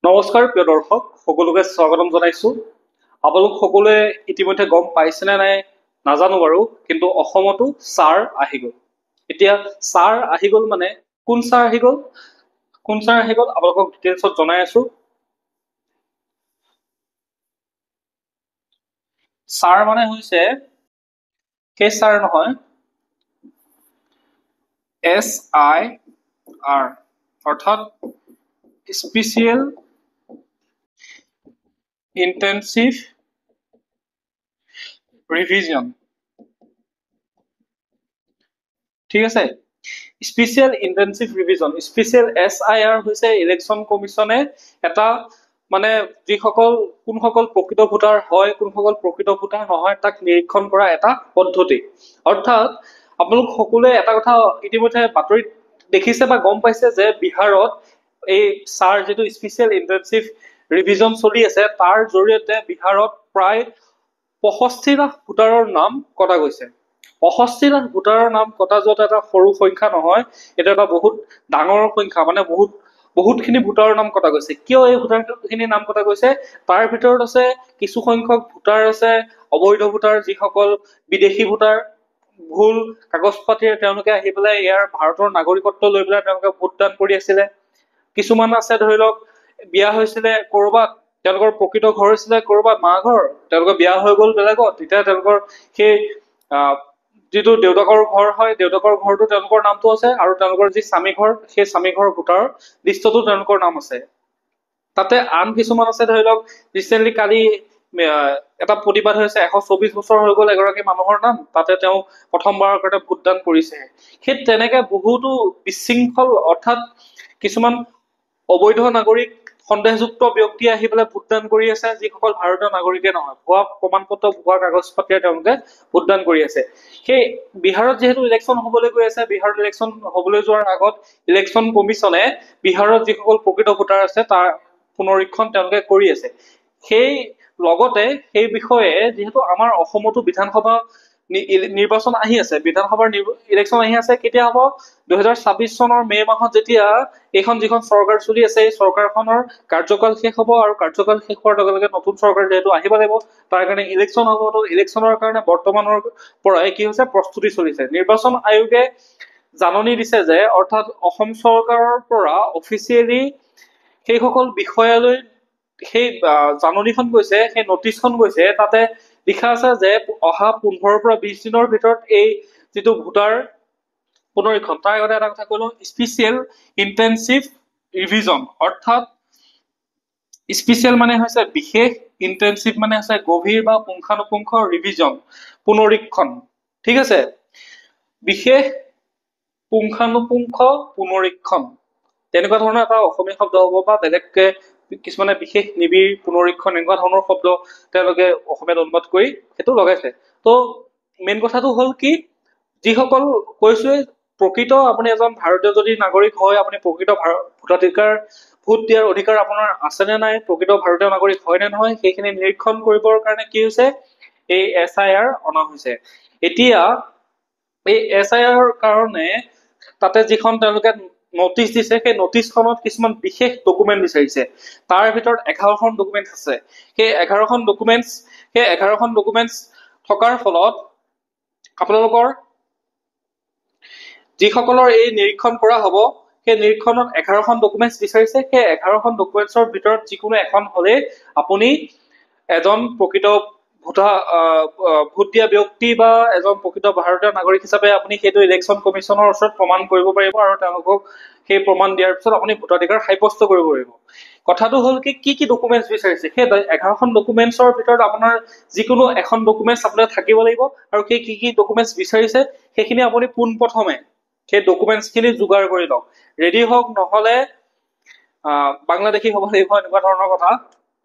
নমস্কাৰ প্ৰিয় দৰ্শক সকলোকে স্বাগতম জনাইছো। আপোনালোক সকলোৱে ইতিমধ্যে গম পাইছেনে নাই নাজানো বাৰু, কিন্তু অসমতো ছাৰ আহি গ'ল। এতিয়া ছাৰ আহি গ'ল মানে কোন ছাৰ আহি গ'ল আপোনালোকক ডিটেইলছত জনাই আছো। ছাৰ মানে হৈছে সেই ছাৰ নহয়, SIR অৰ্থাৎ স্পেচিয়েল ইন্টেনসিভ ৰিভিজন। ঠিক আছে, special intensive revision, special SIR হৈছে ইলেকশ্যন কমিশনে এটা মানে কোনসকল প্ৰকৃত ভোটাৰ হয়, কোনসকল প্ৰকৃত ভোটাৰ নহয় তাক নিৰীক্ষণ কৰা এটা পদ্ধতি। অৰ্থাৎ আপোনালোক সকলোৱে এটা কথা ইতিমধ্যে বাতৰিত দেখিছে বা গম পাইছে যে বিহাৰত এই ছাৰ যিটো স্পেচিয়েল ইন্টেনসিভ ৰিভিজন চলি আছে, তাৰ জৰিয়তে বিহাৰত প্ৰায় 65 লাখ ভোটাৰৰ নাম কটা গৈছে। 65 লাখ ভোটাৰৰ নাম কটা যোৱাটো এটা সৰু সংখ্যা নহয়, এটা এটা বহুত ডাঙৰ সংখ্যা, মানে বহুতখিনি ভোটাৰৰ নাম কটা গৈছে। কিয় এই ভোটাৰখিনিৰ নাম কটা গৈছে? তাৰ ভিতৰত আছে কিছু সংখ্যক ভোটাৰ আছে অবৈধ ভোটাৰ, যিসকল বিদেশী ভোটাৰ, ভুল কাগজ পাতিৰে তেওঁলোকে আহি পেলাই ইয়াৰ ভাৰতৰ নাগৰিকত্ব লৈ পেলাই তেওঁলোকে ভোটদান কৰি আছিলে। কিছুমান আছে ধৰি লওক বিয়া হৈছিলে কৰবাত, তেওঁলোকৰ প্ৰকৃত ঘৰ হৈছিলে কৰবাত মা ঘৰ, তেওঁলোকৰ বিয়া হৈ গ'ল বেলেগত, তেতিয়া তেওঁলোকৰ সেই যিটো দেউতাকৰ ঘৰ হয়, দেউতাকৰ ঘৰটো তেওঁলোকৰ নামটো আছে, আৰু তেওঁলোকৰ যি স্বামী ঘৰ, সেই স্বামী ঘৰৰ ভোটাৰৰ লিষ্টতো তেওঁলোকৰ নাম আছে। তাতে আন কিছুমান আছে ধৰি লওক ৰিচেণ্টলি কালি এটা প্ৰতিবাদ হৈছে, 124 বছৰ হৈ গ'ল এগৰাকী মানুহৰ নাম, তাতে তেওঁ প্ৰথমবাৰৰ কাৰণে ভোটদান কৰিছে। সেই তেনেকে বহুতো বিশৃংখল অৰ্থাৎ কিছুমান অবৈধ নাগৰিক সন্দেহযুক্ত ব্যক্তি আহি পেলাই ভোটদান কৰি আছে, যিসকল ভাৰতীয় নাগৰিকে নহয়, ভুৱা প্ৰমাণ পত্ৰ ভুৱা কাগজ পাতিৰে তেওঁলোকে ভোটদান কৰি আছে। সেই বিহাৰত যিহেতু ইলেকশ্যন হবলৈ গৈ আছে, বিহাৰত ইলেকশ্যন হবলৈ যোৱাৰ আগত ইলেকশ্যন কমিশনে বিহাৰত যিসকল প্ৰকৃত ভোটাৰ আছে তাৰ পুনৰীক্ষণ তেওঁলোকে কৰি আছে। সেই লগতে সেই বিষয়ে যিহেতু আমাৰ অসমতো বিধানসভা নিৰ্বাচন আহি আছে, বিধানসভাৰ ইলেকশ্যন আহি আছে, কেতিয়া হ'ব? 2026 চনৰ মে মাহত, যেতিয়া এইখন যিখন চৰকাৰ চলি আছে এই চৰকাৰখনৰ কাৰ্যকাল শেষ হ'ব, আৰু কাৰ্যকাল শেষ হোৱাৰ লগে লগে নতুন চৰকাৰ যিহেতু আহিব লাগিব, তাৰ কাৰণে ইলেকশ্যন হ'ব। তো ইলেকশ্যনৰ কাৰণে বৰ্তমানৰ পৰাই কি হৈছে, প্ৰস্তুতি চলিছে। নিৰ্বাচন আয়োগে জাননী দিছে যে, অৰ্থাৎ অসম চৰকাৰৰ পৰা অফিচিয়েলি সেইসকল বিষয়ালৈ সেই জাননীখন গৈছে, সেই নটিচখন গৈছে, তাতে লিখা আছে যে অহা 15 পৰা 20 দিনৰ ভিতৰত এই যিটো ভোটাৰ পুনৰীক্ষণ, তাৰ আগতে এটা কথা কলো, স্পেচিয়েল ইন্টেনসিভ ৰিভিজন, অৰ্থাৎ স্পেচিয়েল মানে হৈছে বিশেষ, ইন্টেনসিভ মানে হৈছে গভীৰ বা পুংখানুপুংখ, ৰিভিজন পুনৰীক্ষণ। ঠিক আছে, বিশেষ পুংখানুপুংখ পুনৰীক্ষণ, তেনেকুৱা ধৰণৰ এটা অসমীয়া শব্দ হ'ব, বা বেলেগকে কিছুমানে বিশেষ নিবিড় পুনৰীক্ষণ, এনেকুৱা ধৰণৰ শব্দ তেওঁলোকে অসমীয়াত অনুবাদ কৰি সেইটো লগাইছে। তো মেইন কথাটো হ'ল কি, যিসকল কৈছোৱে প্ৰকৃত আপুনি এজন ভাৰতীয় যদি নাগৰিক হয়, আপুনি প্ৰকৃত ভোটাধিকাৰ ভোট দিয়াৰ অধিকাৰ আপোনাৰ আছে নে নাই, প্ৰকৃত ভাৰতীয় নাগৰিক হয় নে নহয়, সেইখিনি নিৰীক্ষণ কৰিবৰ কাৰণে কি হৈছে, এই SIR অনা হৈছে। এতিয়া এই SIR কাৰণে তাতে যিখন তেওঁলোকে নটিচ দিছে, সেই নটিচখনত কিছুমান বিশেষ ডকুমেণ্ট বিচাৰিছে। তাৰ ভিতৰত 11খন ডকুমেণ্ট আছে। সেই 11খন ডকুমেণ্টছ থকাৰ ফলত আপোনালোকৰ যিসকলৰ এই নিৰীক্ষণ কৰা হ'ব, সেই নিৰীক্ষণত 11খন ডকুমেণ্টছ বিচাৰিছে। সেই 11খন ডকুমেণ্টছৰ ভিতৰত যিকোনো এখন হ'লে আপুনি এজন প্ৰকৃত ভোট দিয়া ব্যক্তি বা এজন প্ৰকৃত ভাৰতীয় নাগৰিক হিচাপে আপুনি সেইটো ইলেকশ্যন কমিশনৰ ওচৰত প্ৰমাণ কৰিব পাৰিব, আৰু তেওঁলোকক সেই প্ৰমাণ দিয়াৰ পিছত আপুনি ভোটাধিকাৰ সাব্যস্ত কৰিব পাৰিব। কথাটো হ'ল কি ডকুমেণ্টছ বিচাৰিছে, সেই 11খন ডকুমেণ্টছৰ ভিতৰত আপোনাৰ যিকোনো এখন ডকুমেণ্টছ আপোনাৰ থাকিব লাগিব, আৰু সেই কি ডকুমেণ্টছ বিচাৰিছে সেইখিনি আপুনি পোনপ্ৰথমে সেই ডকুমেণ্টছখিনি যোগাৰ কৰি লওক, ৰেডি হওক, নহ'লে বাংলাদেশী হ'ব লাগিব, এনেকুৱা ধৰণৰ কথা।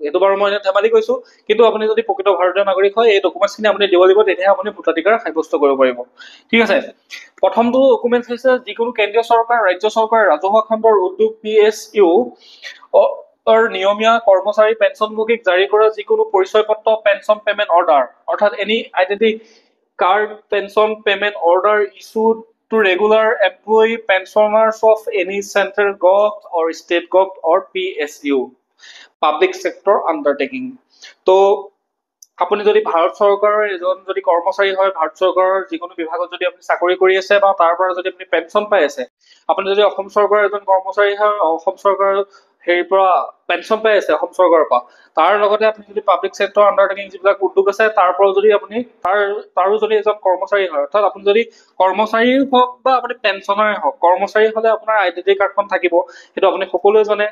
এইটো বাৰু মই ধেমালি কৈছো, কিন্তু আপুনি যদি প্ৰকৃত ভাৰতীয় নাগৰিক হয় এই ডকুমেণ্টছখিনি আপুনি দিব লাগিব, তেতিয়াহে আপুনি ভোটাধিকাৰ সাব্যস্ত কৰিব পাৰিব। ঠিক আছে, প্ৰথমটো ডকুমেণ্টছ হৈছে যিকোনো কেন্দ্ৰীয় চৰকাৰ, ৰাজ্য চৰকাৰ, ৰাজহুৱা খণ্ডৰ উদ্যোগ, PSU নিয়মীয়া কৰ্মচাৰী পেঞ্চনভোগীক জাৰি কৰা যিকোনো পৰিচয় পত্ৰ, পেঞ্চন পেমেণ্ট অৰ্ডাৰ, অৰ্থাৎ any identity card, pension payment order issued to regular employee pensioners of any central government or state government or PSU. Public sector undertaking. তো আপুনি যদি ভাৰত চৰকাৰৰ এজন যদি কৰ্মচাৰী হয়, ভাৰত চৰকাৰৰ যিকোনো বিভাগত যদি আপুনি চাকৰি কৰি আছে বা তাৰ পৰা যদি আপুনি পেঞ্চন পাই আছে, আপুনি যদি অসম চৰকাৰৰ এজন কৰ্মচাৰী হয়, অসম চৰকাৰৰ হেৰিৰ পৰা পেঞ্চন পাই আছে অসম চৰকাৰৰ পৰা, তাৰ লগতে আপুনি যদি পাব্লিক ছেক্টৰ আন্ডাৰটেকিং যিবিলাক উদ্যোগ আছে তাৰ পৰাও যদি আপুনি তাৰো যদি এজন কৰ্মচাৰী হয়, অৰ্থাৎ আপুনি যদি কৰ্মচাৰী হওক বা আপুনি পেঞ্চনাৰে হওক, কৰ্মচাৰী হলে আপোনাৰ আইডেন্টি কাৰ্ডখন থাকিব, সেইটো আপুনি সকলোৱে জানে।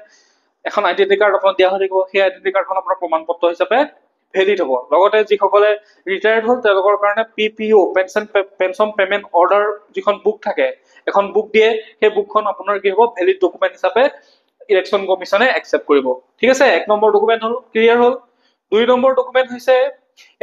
এখন আইডেন্টি কাৰ্ড আপোনাক দিয়া হৈ থাকিব, সেই আইডেন্টি কাৰ্ডখন আপোনাৰ প্ৰমাণ পত্ৰ হিচাপে ভেলিড হ'ব। লগতে যিসকলে ৰিটায়াৰ্ড হ'ল তেওঁলোকৰ কাৰণে PPO পেঞ্চন পেমেণ্ট অৰ্ডাৰ যিখন বুক থাকে, এখন বুক দিয়ে, সেই বুকখন আপোনাৰ কি হ'ব, ভেলিড ডকুমেণ্ট হিচাপে ইলেকশ্যন কমিশনে একচেপ্ট কৰিব। ঠিক আছে, 1 নম্বৰ ডকুমেণ্ট হ'ল, ক্লিয়াৰ হ'ল। 2 নম্বৰ ডকুমেণ্ট হৈছে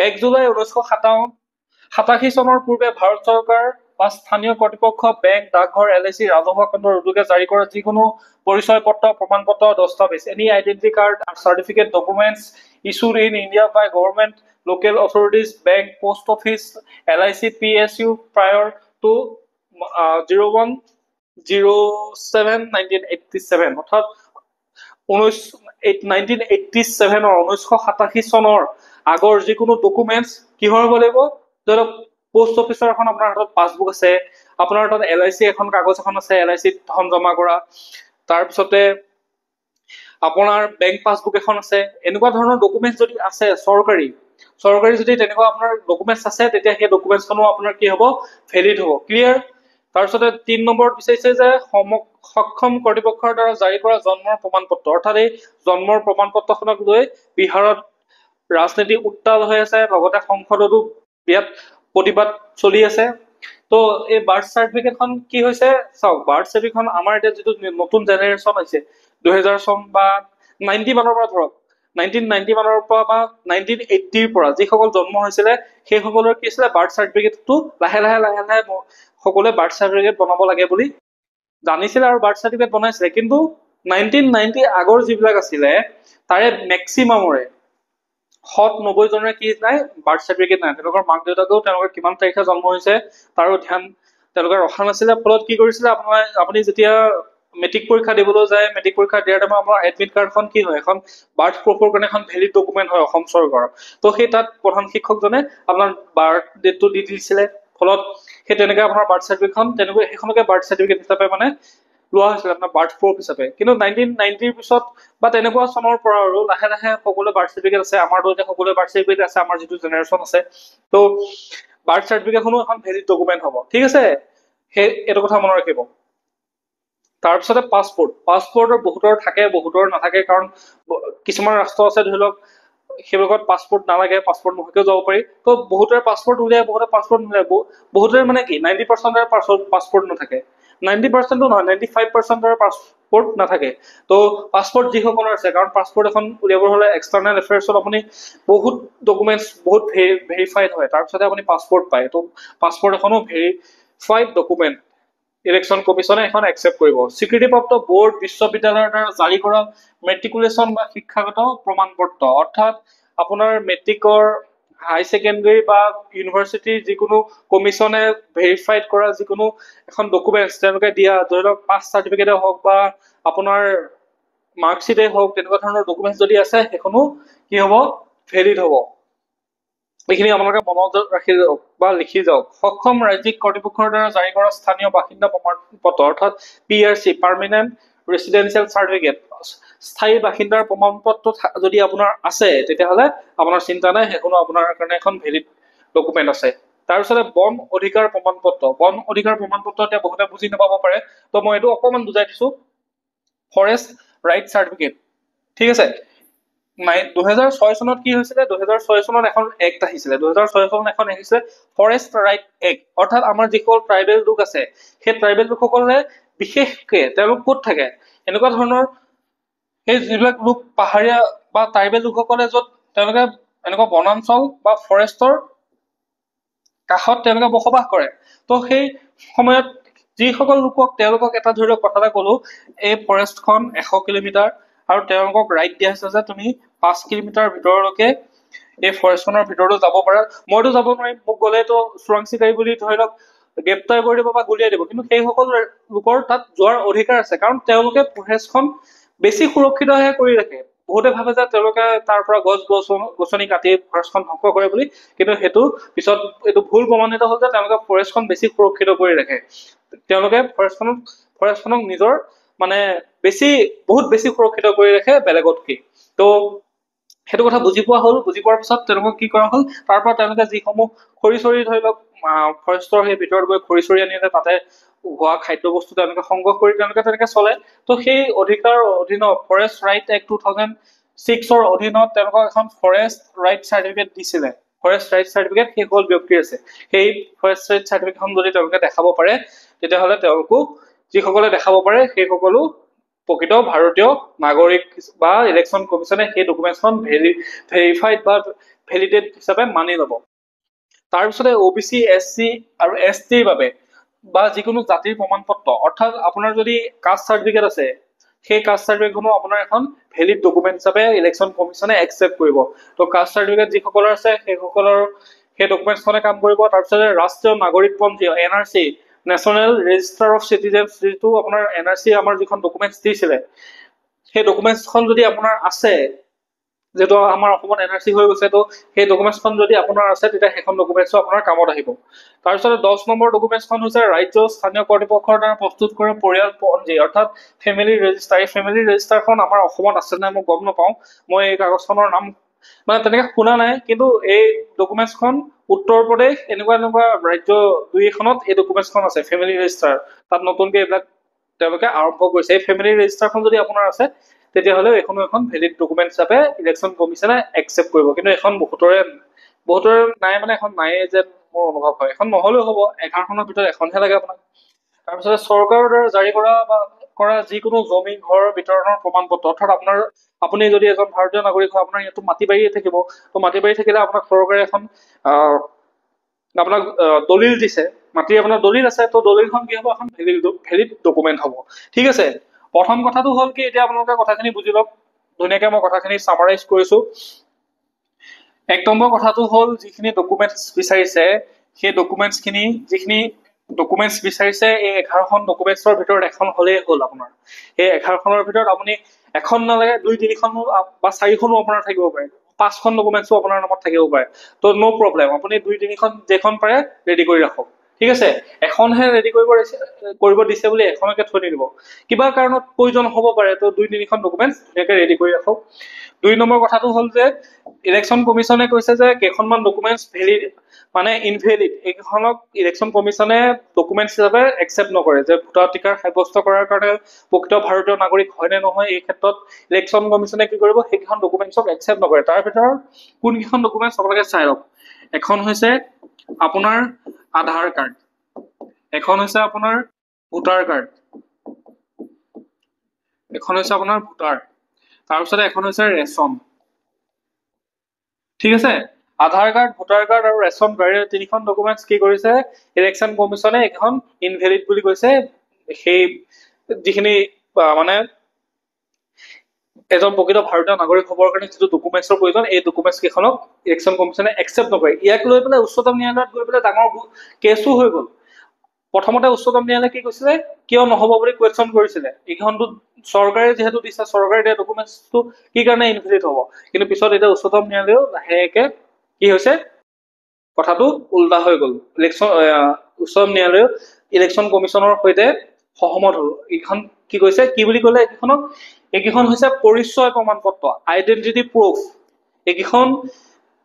1 জুলাই 1987 চনৰ পূৰ্বে ভাৰত চৰকাৰ বা স্থানীয় কৰ্তৃপক্ষ, বেংক, ডাকঘৰ, LIC, ৰাজহুৱা খণ্ডৰ উদ্যোগে জাৰি কৰা যিকোনো পৰিচয় পত্ৰ, প্ৰমাণ পত্ৰ, দস্তাবেজ, any identity card, certificate, documents issued in India by government, local authorities, bank, post office, LIC, PSU prior to 01/07/1987, অৰ্থাৎ 1987 চনৰ আগৰ যিকোনো ডকুমেণ্টছ কিহৰ হ'ব লাগিব, ধৰক পোষ্ট অফিচৰ এখন আপোনাৰ হাতত পাছবুক আছে, আপোনাৰ তাত LIC এখন কাগজ এখন আছে, LIC ধন জমা কৰা, তাৰপিছতে আপোনাৰ বেংক পাছবুক এখন আছে, এনেকুৱা ধৰণৰ ডকুমেণ্টছ যদি আছে চৰকাৰী যদি তেনেকুৱা আপোনাৰ ডকুমেণ্টছ আছে, তেতিয়া সেই ডকুমেণ্টছখনো আপোনাৰ কি হ'ব, ভেলিড হ'ব। ক্লিয়াৰ। তাৰপিছতে 3 নম্বৰত বিচাৰিছে যে সক্ষম কৰ্তৃপক্ষৰ দ্বাৰা জাৰি কৰা জন্মৰ প্ৰমাণ পত্ৰ, অৰ্থাৎ এই জন্মৰ প্ৰমাণ পত্ৰখনক লৈ বিহাৰত ৰাজনীতি উত্তাল হৈ আছে, লগতে সংসদতো বিৰাট প্ৰতিবাদ চলি আছে। তো এই বাৰ্থ চাৰ্টিফিকেটখন কি হৈছে চাওক, বাৰ্থ চাৰ্টিফিকেটখন আমাৰ এতিয়া যিটো নতুন জেনেৰেশ্যন হৈছে 2000 চন বা 90 মানৰ পৰা ধৰক 1990 মানৰ পৰা বা 1980ৰ পৰা যিসকল জন্ম হৈছিলে সেইসকলৰ কি আছিলে, বাৰ্থ চাৰ্টিফিকেটটো লাহে লাহে সকলোৱে বাৰ্থ চাৰ্টিফিকেট বনাব লাগে বুলি জানিছিলে আৰু বাৰ্থ চাৰ্টিফিকেট বনাইছিলে। কিন্তু 1990 আগৰ যিবিলাক আছিলে তাৰে মেক্সিমামৰে 190 জনৰে কি নাই, বাৰ্থ চাৰ্টিফিকেট নাই। তেওঁলোকৰ মাক দেউতাকেও তেওঁলোকৰ কিমান তাৰিখে জন্ম হৈছে তাৰো ধ্যান তেওঁলোকে ৰখা নাছিলে। ফলত কি কৰিছিলে, আপুনি যেতিয়া মেট্ৰিক পৰীক্ষা দিবলৈ যায়, মেট্ৰিক পৰীক্ষা দিয়াৰ টাইমত আপোনাৰ এডমিট কাৰ্ডখন কি হয়, এখন বাৰ্থ প্ৰুফৰ কাৰণে এখন ভেলিড ডকুমেণ্ট হয় অসম চৰকাৰৰ। তো সেই তাত প্ৰধান শিক্ষকজনে আপোনাৰ বাৰ্থ ডেটটো দি দিছিলে, ফলত সেই তেনেকে আপোনাৰ বাৰ্থ চাৰ্টিফিকেটখন তেনেকৈ সেইখনকে বাৰ্থ চাৰ্টিফিকেট হিচাপে মানে লোৱা হৈছিলে আপোনাৰ বাৰ্থ প্ৰুফ হিচাপে। কিন্তু 1990ৰ পিছত বা তেনেকুৱা চনৰ পৰা আৰু লাহে লাহে সকলোৱে বাৰ্থ চাৰ্টিফিকেট আছে, আমাৰতো এতিয়া সকলোৱে বাৰ্থ চাৰ্টিফিকেট আছে, আমাৰ যিটো জেনেৰেশ্যন আছে। তো বাৰ্থ চাৰ্টিফিকেটখনো এখন ভেলিড ডকুমেণ্ট হ'ব। ঠিক আছে, সেই এইটো কথা মনত ৰাখিব। তাৰপিছতে পাছপৰ্টৰ বহুতৰ থাকে বহুতৰ নাথাকে, কাৰণ কিছুমান ৰাষ্ট্ৰ আছে ধৰি লওক সেইবিলাকত পাছপৰ্ট নালাগে, পাছপৰ্ট নোহোৱাকেও যাব পাৰি। তো বহুতৰে পাছপৰ্ট উলিয়াই, বহুতে পাছপৰ্ট নোলিয়াই, বহুতৰে মানে কি 90% পাছপৰ্ট নাথাকে, 90%ও নহয় 95%ৰ পাছপৰ্ট নাথাকে। তো পাছপৰ্ট যিসকলৰ আছে, কাৰণ পাছপৰ্ট এখন উলিয়াব হলে এক্সটাৰ্নেল এফেয়াৰ্ছত আপুনি বহুত ডকুমেণ্টছ বহুত ভেৰিফাইড হয়, তাৰপিছতে আপুনি পাছপৰ্ট পায়। তো পাছপৰ্ট এখনো ভেৰিফাইড ডকুমেণ্ট ইলেকশ্যন কমিশনে এখন একচেপ্ট কৰিব। স্বীকৃতিপ্ৰাপ্ত বোৰ্ড, বিশ্ববিদ্যালয়ৰ দ্বাৰা জাৰি কৰা মেট্ৰিকুলেশ্যন বা শিক্ষাগত প্ৰমাণ পত্ৰ, অৰ্থাৎ আপোনাৰ মেট্ৰিকৰ, হাই ছেকেণ্ডেৰী বা ইউনিভাৰ্চিটিৰ যিকোনো কমিশনে ভেৰিফাইড কৰা যিকোনো এখন ডকুমেণ্টছ তেওঁলোকে দিয়া, ধৰি লওক পাছ চাৰ্টিফিকেটে হওক বা আপোনাৰ মাৰ্কশ্বিটে হওক, তেনেকুৱা ধৰণৰ ডকুমেণ্টছ যদি আছে সেইখনো কি হ'ব, ভেলিড হ'ব। এইখিনি আপোনালোকে মনত ৰাখি যাওক বা লিখি যাওক। সক্ষম ৰাজ্যিক কৰ্তৃপক্ষৰ দ্বাৰা জাৰি কৰা স্থানীয় বাসিন্দা প্ৰমাণ পত্ৰ, অৰ্থাৎ PRC পাৰ্মানেণ্ট ৰেচিডেঞ্চিয়েল চাৰ্টিফিকেট, স্থায়ী বাসিন্দাৰ প্ৰমাণ পত্ৰ যদি আপোনাৰ আছে তেতিয়াহ'লে আপোনাৰ চিন্তা নাই, সেইখনো আপোনাৰ কাৰণে এখন ভেলিড ডকুমেণ্ট আছে। তাৰপিছতে বন অধিকাৰ প্ৰমাণ পত্ৰ। বন অধিকাৰ প্ৰমাণ পত্ৰ এতিয়া বহুতে বুজি নাপাব পাৰে, তো মই এইটো অকণমান বুজাই দিছো। ফৰেষ্ট ৰাইট চাৰ্টিফিকেট, ঠিক আছে। 2006 চনত কি হৈছিলে, 2006 চনত এখন এক্ট আহিছিলে, 2006 চনত এখন আহিছিলে ফৰেষ্ট ৰাইট এক্ট, অৰ্থাৎ আমাৰ যিসকল ট্ৰাইবেল লোক আছে সেই ট্ৰাইবেল লোকসকলে বিশেষকে তেওঁলোক ক'ত থাকে, এনেকুৱা ধৰণৰ সেই যিবিলাক লোক পাহাৰীয়া বা ট্ৰাইবেল লোকসকলে য'ত তেওঁলোকে এনেকুৱা বনাঞ্চল বা ফৰেষ্টৰ কাষত তেওঁলোকে বসবাস কৰে। তো সেই সময়ত যিসকল লোকক তেওঁলোকক এটা ধৰি লওক কথা এটা কলো, এই ফৰেষ্টখন 100 কিলোমিটাৰ আৰু তেওঁলোকক ৰাইট দিয়া হৈছে যে তুমি 5 কিলোমিটাৰ ভিতৰলৈকে এই ফৰেষ্টখনৰ ভিতৰলৈ যাব পাৰা। মইতো যাব নোৱাৰিম, মোক গ'লেতো চোৰাং চিকাৰী বুলি ধৰি লওক গ্ৰেপ্তাৰ কৰি দিব বা গুলিয়াই দিব, কিন্তু সেইসকল লোকৰ তাত যোৱাৰ অধিকাৰ আছে, কাৰণ তেওঁলোকে ফৰেষ্টখন বেছি সুৰক্ষিতহে কৰি ৰাখে। বহুতে ভাবে যে তেওঁলোকে তাৰ পৰা গছনি কাটি ফৰেষ্টখন ধ্বংস কৰে বুলি, কিন্তু সেইটো পিছত এইটো ভুল প্ৰমাণিত হ'ল যে তেওঁলোকে ফৰেষ্টখন বেছি সুৰক্ষিত কৰি ৰাখে। তেওঁলোকে ফৰেষ্টখনক নিজৰ মানে বহুত বেছি সুৰক্ষিত কৰি ৰাখে বেলেগতকে। তো সেইটো কথা বুজি পোৱা হ'ল, বুজি পোৱাৰ পিছত তেওঁলোকক কি কৰা হ'ল, তাৰ পৰা তেওঁলোকে যিসমূহ খৰি চৰি ধৰি লওক ফৰেষ্টৰ সেই ভিতৰত গৈ খৰি চৰি আনিলে তাতে হোৱা খাদ্য বস্তু তেওঁলোকে সংগ্ৰহ কৰি তেওঁলোকে তেনেকে চলে। তো সেই অধিকাৰৰ অধীনত ফৰেষ্ট ৰাইট এক্ট 2006ৰ অধীনত তেওঁলোকক এখন ফৰেষ্ট ৰাইট চাৰ্টিফিকেট দিছিলে। ফৰেষ্ট ৰাইট চাৰ্টিফিকেট সেই সকল ব্যক্তিৰ আছে। সেই ফৰেষ্ট ৰাইট চাৰ্টিফিকেটখন যদি তেওঁলোকে দেখাব পাৰে, তেতিয়াহ'লে তেওঁলোকো যিসকলে দেখাব পাৰে সেই সকলো প্ৰকৃত ভাৰতীয় নাগৰিক বা ইলেকশ্যন কমিশ্যনে সেই ডকুমেণ্টখন ভেৰিফাইড বা ভেলিডেট হিচাপে মানি ল'ব। তাৰপিছতে OBC SC আৰু STৰ বাবে বা যিকোনো জাতিৰ প্ৰমাণ পত্ৰ, অৰ্থাৎ আপোনাৰ যদি কাষ্ট চাৰ্টিফিকেট আছে, সেই কাষ্ট চাৰ্টিফিকেটখনো আপোনাৰ এখন ভেলিড ডকুমেণ্ট হিচাপে ইলেকশ্যন কমিশ্যনে একচেপ্ট কৰিব। তো কাষ্ট চাৰ্টিফিকেট যিসকলৰ আছে সেইসকলৰ সেই ডকুমেণ্টছখনে কাম কৰিব। তাৰপিছতে ৰাষ্ট্ৰীয় নাগৰিকপঞ্জী NRC, national register of citizens, যিটো আপোনাৰ NRC আমাৰ যিখন ডকুমেণ্টছ দিছিলে, সেই ডকুমেণ্টছখন যদি আপোনাৰ আছে, যিহেতু আমাৰ অসমত NRC হৈ গৈছে, তো সেই ডকুমেণ্টছখন যদি আপোনাৰ আছে তেতিয়া সেইখন ডকুমেণ্টছো আপোনাৰ কামত আহিব। তাৰপিছতে 10 নম্বৰ ডকুমেণ্টছখন হৈছে ৰাজ্য স্থানীয় কৰ্তৃপক্ষৰ দ্বাৰা প্ৰস্তুত কৰা পৰিয়াল পঞ্জী, অৰ্থাৎ ফেমিলি ৰেজিষ্টাৰ। এই ফেমিলি ৰেজিষ্টাৰখন আমাৰ অসমত আছে নাই মই গম নাপাওঁ, মই এই কাগজখনৰ নাম মানে তেনেকে শুনা নাই, কিন্তু এই ডকুমেণ্টছখন উত্তৰ প্ৰদেশ এনেকুৱা ৰাজ্য 2-এখনত এই ডকুমেণ্টছখন আছে, ফেমিলি ৰেজিষ্টাৰ। তাত নতুনকে এইবিলাক তেওঁলোকে আৰম্ভ কৰিছে। এই ফেমিলি ৰেজিষ্টাৰখন যদি আপোনাৰ আছে, তেতিয়াহ'লে এইখনো এখন ভেলিড ডকুমেণ্ট হিচাপে ইলেকশ্যন কমিশ্যনে একচেপ্ট কৰিব। কিন্তু এখন বহুতৰে নাই, মানে এখন নাইয়ে যেন মোৰ অনুভৱ হয়। এখন নহ'লেও হ'ব, 11খনৰ ভিতৰত এখনহে লাগে আপোনাক। তাৰপিছত চৰকাৰৰ দ্বাৰা জাৰি কৰা যিকোনো জমি ঘৰ বিতৰণৰ প্ৰমাণ পত্ৰ, অৰ্থাৎ আপুনি যদি এজন ভাৰতীয় নাগৰিক হয়, আপোনাৰ ইয়াতো মাটি বাৰী থাকিব। তো মাটি বাৰী থাকিলে আপোনাক চৰকাৰে এখন আপোনাক দলিল দিছে, মাটিৰ আপোনাৰ দলিল আছে, তো দলিলখন কি হ'ব, এখন ভেলিড ডকুমেণ্ট হ'ব। ঠিক আছে, প্ৰথম কথাটো হ'ল কি, এতিয়া আপোনালোকে কথাখিনি বুজি লওক ধুনীয়াকে। মই কথাখিনি চামাৰাইজ কৰিছো। 1 নম্বৰ কথাটো হ'ল, যিখিনি ডকুমেণ্টছ বিচাৰিছে, সেই ডকুমেণ্টছখিনি যিখিনি ডকুমেণ্টছ বিচাৰিছে, এই 11খন ডকুমেণ্টছৰ ভিতৰত এখন হ'লেই হ'ল আপোনাৰ। এই 11খনৰ ভিতৰত আপুনি এখন নালাগে, 2-3খনো বা 4খনো আপোনাৰ থাকিব পাৰে, 5খন ডকুমেণ্টছো আপোনাৰ নামত থাকিব পাৰে। তো ন' প্ৰব্লেম, আপুনি 2-3খন যেইখন পাৰে ৰেডি কৰি ৰাখক। ঠিক আছে, এখনহে ৰেডি কৰিব দিছে বুলি এখনকে থৈ নিদিব, কিবা কাৰণত প্ৰয়োজন হ'ব পাৰে। তো 2-3খন ডকুমেণ্টছ ধুনীয়াকে ৰেডি কৰি ৰাখক। 2 নম্বৰ কথাটো হ'ল যে ইলেকশ্যন কমিশ্যনে কৈছে যে কেইখনমান ডকুমেণ্টছ মানে ইনভেলিড, এইকেইখনক ইলেকশ্যন কমিশ্যনে ডকুমেণ্টছ হিচাপে একচেপ্ট নকৰে, যে ভোটাধিকাৰ সাব্যস্ত কৰাৰ কাৰণে প্ৰকৃত ভাৰতীয় নাগৰিক হয় নে নহয়, এই ক্ষেত্ৰত ইলেকশ্যন কমিশ্যনে কি কৰিব, সেইকেইখন ডকুমেণ্টছক একচেপ্ট নকৰে। তাৰ ভিতৰত কোনকেইখন ডকুমেণ্টছ আপোনালোকে চাই লওক। এখন হৈছে আপোনাৰ আধাৰ কাৰ্ড, এখন হৈছে আপোনাৰ ভোটাৰ কাৰ্ড, এখন হৈছে আপোনাৰ ভোটাৰ, তাৰপিছতে এখন হৈছে ৰেচন। ঠিক আছে, আধাৰ কাৰ্ড, ভোটাৰ কাৰ্ড আৰু ৰেচন কাৰ্ড, 3খন ডকুমেণ্টছ কি কৰিছে ইলেকশ্যন কমিশ্যনে এইখন ইনভেলিড বুলি কৈছে। সেই যিখিনি মানে এজন প্ৰকৃত ভাৰতীয় নাগৰিক হ'বৰ কাৰণে যিটো ডকুমেণ্টছৰ প্ৰয়োজন, এই ডকুমেণ্টছ কেইখনক ইলেকশ্যন কমিশ্যনে একচেপ্ট নকৰে। ইয়াক লৈ পেলাই উচ্চতম ন্যায়ালয়ত গৈ পেলাই ডাঙৰ কেছো হৈ গ'ল। প্ৰথমতে উচ্চতম ন্যায়ালয়ে কি কৈছিলে, কিয় নহ'ব বুলি কুৱেশ্যন কৰিছিলে। এইখনটো চৰকাৰে যিহেতু দিছে, চৰকাৰে দিয়া ডকুমেণ্টছটো কি কাৰণে ইনভেলিড হ'ব। কিন্তু পিছত এতিয়া উচ্চতম ন্যায়ালয়েও লাহেকে কি হৈছে, কথাটো উল্টা হৈ গ'ল। উচ্চতম ন্যায়ালয়েও ইলেকশ্যন কমিশ্যনৰ সৈতে সহমত হ'ল। এইখন কি কৈছে, কি বুলি ক'লে, এইকেইখন হৈছে পৰিচয় প্ৰমাণ পত্ৰ, আইডেন্টিটি প্ৰুফ। এইকেইখন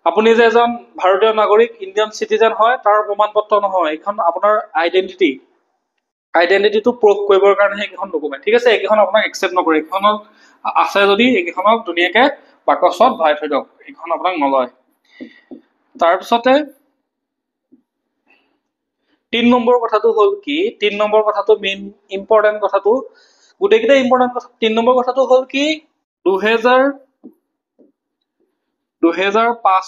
আপুনি যে এজন ভাৰতীয় নাগৰিক, ইণ্ডিয়ান চিটিজেন হয়, তাৰ প্ৰমাণ পত্ৰ নহয়, এইখন আপোনাৰ আইডেন্টিটিটো প্ৰুফ কৰিবৰ কাৰণেহে এইকেইখন ডকুমেণ্ট। ঠিক আছে, এইকেইখন আপোনাক একচেপ্ট নকৰে। এইকেইখনত আছে যদি এইকেইখনক ধুনীয়াকে বাকচত ভৰাই থৈ দিয়ক, এইখন আপোনাক নলয়। তাৰপিছতে 3 নম্বৰ কথাটো হ'ল কি, 3 নম্বৰ কথাটো মেইন ইম্পৰ্টেণ্ট কথাটো, গোটেইকেইটা ইম্পৰ্টেণ্ট কথা। 3 নম্বৰ কথাটো হ'ল কি, 2005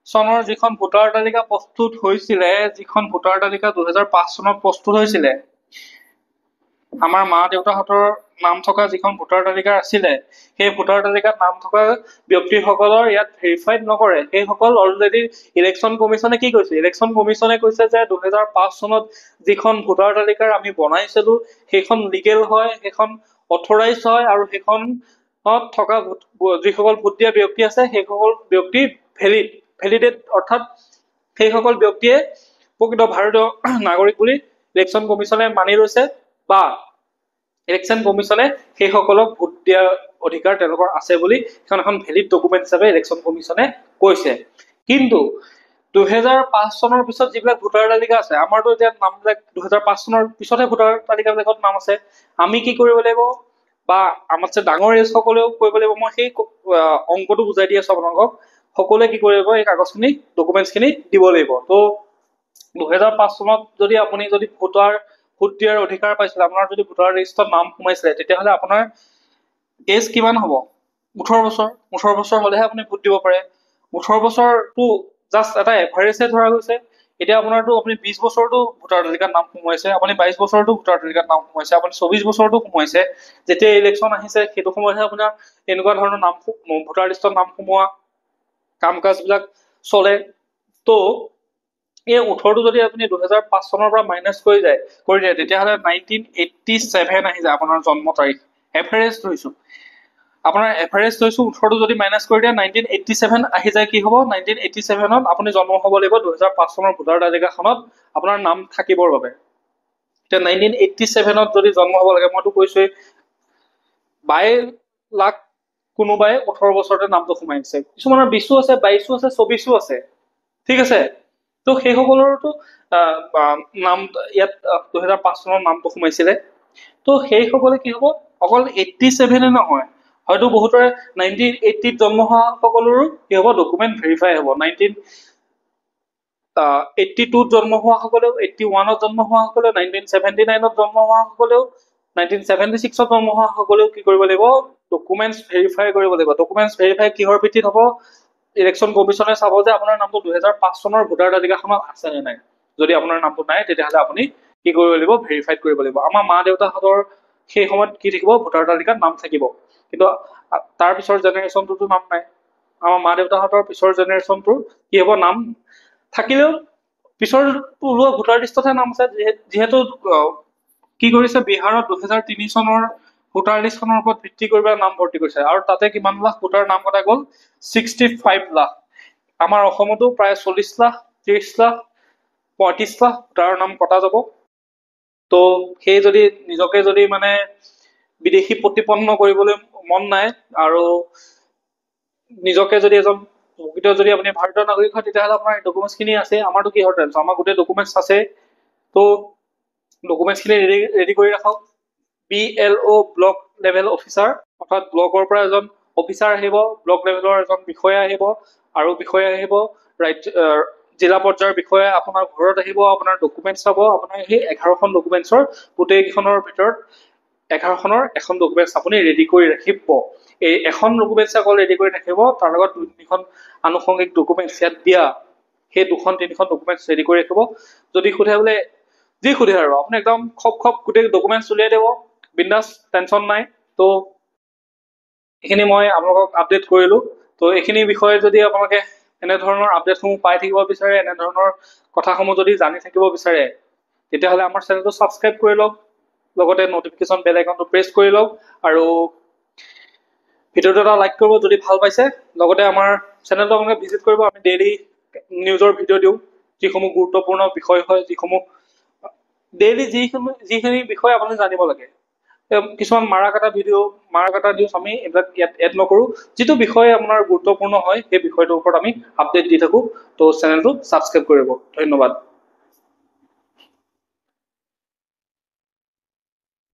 চনৰ যিখন ভোটাৰ তালিকা প্ৰস্তুত হৈছিলে, যিখন ভোটাৰ তালিকা 2005 চনত প্ৰস্তুত হৈছিলে, আমাৰ মা দেউতাহঁতৰ নাম থকা যিখন ভোটাৰ তালিকা আছিলে, সেই ভোটাৰ তালিকাত নাম থকা ব্যক্তিসকলৰ ইয়াত ভেৰিফাইড নকৰে। সেইসকল অলৰেডি ইলেকশ্যন কমিশ্যনে কি কৈছে, ইলেকশ্যন কমিশ্যনে কৈছে যে 2005 চনত যিখন ভোটাৰ তালিকাৰ আমি বনাইছিলো, সেইখন লিগেল হয়, সেইখন অথৰাইজ হয়, আৰু সেইখন থকা যিসকল ভোট দিয়া ব্যক্তি আছে সেইসকল ব্যক্তি ভেলিডেট অৰ্থাৎ সেইসকল ব্যক্তিয়ে প্ৰকৃত ভাৰতীয় নাগৰিক বুলি ইলেকশ্যন কমিশ্যনে মানি লৈছে বা ইলেকশ্যন কমিশ্যনে সেইসকলক ভোট দিয়াৰ অধিকাৰ তেওঁলোকৰ আছে বুলি সেইখন এখন ভেলিড ডকুমেণ্ট হিচাপে ইলেকশ্যন কমিশ্যনে কৈছে। কিন্তু 2005 চনৰ পিছত যিবিলাক ভোটাৰ তালিকা আছে, আমাৰতো এতিয়া নামবিলাক 2005 চনৰ পিছতহে ভোটাৰ তালিকাবিলাকত নাম আছে। আমি কি কৰিব লাগিব বা আমাতছে ডাঙৰ এজ সকলেও কৰিব লাগিব, মই সেই অংকটো বুজাই দি আছো আপোনালোকক। সকলোৱে কি কৰিব, এই কাগজখিনি ডকুমেণ্টছ খিনি দিব লাগিব। তো 2005 চনত যদি আপুনি যদি ভোট দিয়াৰ অধিকাৰ পাইছিলে, আপোনাৰ যদি ভোটাৰ লিষ্টত নাম সোমাইছিলে, তেতিয়াহ'লে আপোনাৰ এজ কিমান হ'ব? 18 বছৰ। 18 বছৰ হলেহে আপুনি ভোট দিব পাৰে। 18 বছৰটো জাষ্ট এটা এভাৰেজে ধৰা গৈছে। এতিয়া আপোনাৰতো আপুনি 20 বছৰতো ভোটাৰ তালিকাত নাম সোমাইছে, আপুনি 22 বছৰতো ভোটাৰ তালিকাত নাম সোমাইছে, আপুনি 24 বছৰতো সোমাইছে। যেতিয়া ইলেকশ্যন আহিছে সেইটো সময়তহে আপোনাৰ এনেকুৱা ধৰণৰ নাম ভোটাৰ লিষ্টত নাম সোমোৱা কাম কাজবিলাক চলে। তো এই 18টো যদি আপুনি 2005 চনৰ পৰা মাইনাছ কৰি দিয়ে, তেতিয়াহ'লে 1987 আহি যায় আপোনাৰ জন্ম তাৰিখ। এভাৰেজ ধৰিছো, আপোনাৰ এভাৰেজ ধৰিছো 18টো যদি মাইনাছ কৰি দিয়ে 1987 আহি যায়। কি হ'ব? 1987ত আপুনি জন্ম হ'ব লাগিব 2005 চনৰ ভোটাৰ তালিকাখনত আপোনাৰ নাম থাকিবৰ বাবে। এতিয়া 1987ত যদি জন্ম হ'ব লাগে, মইতো কৈছোৱেই 22 লাখ কোনোবাই 18 বছৰতে নামটো সোমাই দিছে। কিছুমানৰ 20ও আছে, 22ও আছে, 24ও আছে। ঠিক আছে, তো সেইসকলৰতো নাম ইয়াত 2005 চনৰ নামটো সোমাইছিলে। তো সেইসকলে কি হ'ব, অকল 87 নহয়, হয়তো বহুতৰে 1980ত জন্ম হোৱা সকলৰো কি হ'ব, ডকুমেণ্ট ভেৰিফাই হ'ব। 1982ত জন্ম হোৱা সকলেও, 81ত জন্ম হোৱা সকলেও, 1979ত জন্ম হোৱা সকলেও, 1976ত জন্ম হোৱা সকলেও কি কৰিব লাগিব, ডকুমেণ্টছ ভেৰিফাই কৰিব লাগিব। ডকুমেণ্টছ ভেৰিফাই কিহৰ ভিত্তিত হ'ব? ইলেকশ্যন কমিশ্যনে চাব যে আপোনাৰ নামটো 2005 চনৰ ভোটাৰ তালিকাখনত আছে নে নাই। যদি আপোনাৰ নামটো নাই, তেতিয়াহ'লে আপুনি কি কৰিব লাগিব, ভেৰিফাইড কৰিব লাগিব। আমাৰ মা দেউতাহঁতৰ সেই সময়ত কি থাকিব, ভোটাৰ তালিকাত নাম থাকিব, কিন্তু তাৰ পিছৰ জেনেৰেশ্যনটোতো নাম নাই। আমাৰ মা দেউতাহঁতৰ পিছৰ জেনেৰেশ্যনটোৰ কি হ'ব, নাম থাকিলেও পিছৰ ওলোৱা ভোটাৰ লিষ্টতহে নাম আছে। যিহেতু কি কৰিছে, বিহাৰত 2003 চনৰ ভোটাৰ লিষ্টখনৰ ওপৰত ভিত্তি কৰি নাম ভৰ্তি কৰিছে, আৰু তাতে কিমান লাখ ভোটাৰ নাম কটা গ'ল, 65 লাখ। আমাৰ অসমতো প্ৰায় 40 লাখ, 30 লাখ, 35 লাখ ভোটাৰৰ নাম কটা যাব। তো সেই যদি নিজকে যদি মানে বিদেশী প্ৰতিপন্ন কৰিবলৈ মন নাই, আৰু নিজকে যদি এজন প্ৰকৃত যদি আপুনি ভাৰতীয় নাগৰিক হয়, তেতিয়াহ'লে আপোনাৰ ডকুমেণ্টছ খিনি আছে। আমাৰতো কিহৰ টেনশ্যন, আমাৰ গোটেই ডকুমেণ্টছ আছে। তো ডকুমেণ্টছ খিনি ৰেডি কৰি ৰাখক। BLO ব্লক লেভেল অফিচাৰ, অৰ্থাৎ ব্লকৰ পৰা এজন অফিচাৰ আহিব, ব্লক লেভেলৰ এজন বিষয়া আহিব, আৰু বিষয়া আহিব জিলা পৰ্যায়ৰ বিষয়া আপোনাৰ ঘৰত আহিব, আপোনাৰ ডকুমেণ্টছ চাব। আপোনাৰ সেই 11খন ডকুমেণ্টছৰ গোটেইকেইখনৰ ভিতৰত 11খনৰ এখন ডকুমেণ্টছ আপুনি ৰেডি কৰি ৰাখিব। এই এখন ডকুমেণ্টছ অকল ৰেডি কৰি ৰাখিব, তাৰ লগত 2-3খন আনুষংগিক ডকুমেণ্টছ ইয়াত দিয়া, সেই 2-3খন ডকুমেণ্টছ ৰেডি কৰি ৰাখিব। যদি সোধে বোলে যি সোধে আৰু আপুনি একদম খপ গোটেই ডকুমেণ্টছ উলিয়াই দিব, বিন্দাছ, টেনশ্যন নাই। তো এইখিনি মই আপোনালোকক আপডেট কৰিলো। তো এইখিনি বিষয়ে যদি আপোনালোকে এনেধৰণৰ আপডেটসমূহ পাই থাকিব বিচাৰে, এনেধৰণৰ কথাসমূহ যদি জানি থাকিব বিচাৰে, তেতিয়াহ'লে আমাৰ চেনেলটো ছাবস্ক্ৰাইব কৰি লওক, লগতে নটিফিকেশ্যন বেল আইকনটো প্ৰেছ কৰি লওক, আৰু ভিডিঅ'টো এটা লাইক কৰিব যদি ভাল পাইছে। লগতে আমাৰ চেনেলটো আপোনালোকে ভিজিট কৰিব। আমি ডেইলি নিউজৰ ভিডিঅ' দিওঁ, যিসমূহ গুৰুত্বপূৰ্ণ বিষয় হয়, যিসমূহ ডেইলি যিখিনি বিষয় আপুনি জানিব লাগে। কিছুমান মাৰা কাটা নিউজ আমি এইবিলাক ইয়াত এড নকৰোঁ। যিটো বিষয় আপোনাৰ গুৰুত্বপূৰ্ণ হয়, সেই বিষয়টোৰ ওপৰত আমি আপডেট দি থাকোঁ। তো চেনেলটো ছাবস্ক্ৰাইব কৰিব। ধন্যবাদ।